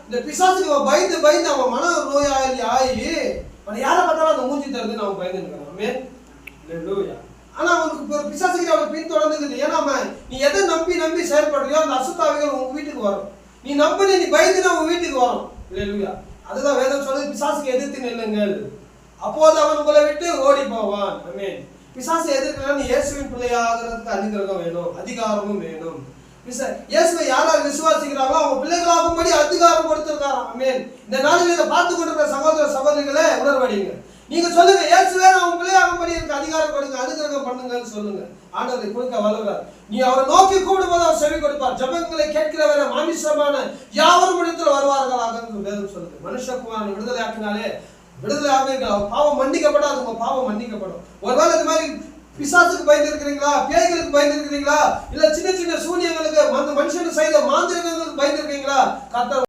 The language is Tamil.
இந்த பிசாசுக்கு அவன் பயந்து பயந்து அவன் மன நோயாளி ஆகி அவன் யாரை பார்த்தாலும் அந்த மூஞ்சி தருதுன்னு அவன் பயந்து இருக்கிறான். ஆனா அவனுக்கு பிசாசுக்கு அவனை பின்தொடர்ந்து. ஏன்னா நீ எதை நம்பி நம்பி செயல்படுறியோ அந்த அசுத்தாவிகள் உங்க வீட்டுக்கு வரும். நீ நம்பி நீ பயந்துட்டு உங்க வீட்டுக்கு வரும். இல்லையா? அதுதான் வேதம் சொல்லுது, பிசாசுக்கு எதிர்த்து நில்லுங்கள், அப்போது அவன் உங்களை விட்டு ஓடி போவான். ஆமென். பிசாசை எதிர்க்கலாம். நீ இயேசுவின் பிள்ளையாகிறதுக்கு அனுகிரகம் வேணும், அதிகாரமும் வேணும். இயேசுவை யாரால் விசுவாசிக்கிறாங்களோ அவங்க பிள்ளைகளாகும்படி அதிகாரம் கொடுத்திருக்காராம். ஆமென். இந்த நாளில் இதை பார்த்து கொண்டிருக்கிற சகோதர சகோதரிகளே உணர்வடைங்க. நீங்க சொல்லுங்க, இயேசுவே நான் உன் பிள்ளையாகும்படி எனக்கு அதிகாரம் கொடுங்க, அனுகிரகம் பண்ணுங்கன்னு சொல்லுங்க. ஆண்டவரை கொடுக்க வல்லவர். நீ அவரை நோக்கி கூடும்போது அவர் செவி கொடுப்பார். ஜெபங்களை கேட்கிறவரை மாமிசமான யாவரும் இடத்துல வருவார்களாக வேதம் சொல்லுது. மனுஷகுமாரன் விடுதலை ஆக்கினாலே விடுதலை ஆவீர்கள். பாவம் மன்னிக்கப்படாது, உங்க பாவம் மன்னிக்கப்படும். ஒருவேளை இந்த மாதிரி பிசாசுக்கு பயந்து இருக்கிறீங்களா, பேய்களுக்கு பயந்து இருக்கிறீங்களா, இல்ல சின்ன சின்ன சூனியங்களுக்கு மனுஷனுக்கு செய்த மாந்திரிகங்களுக்கு பயந்து இருக்கீங்களா, கர்த்தர்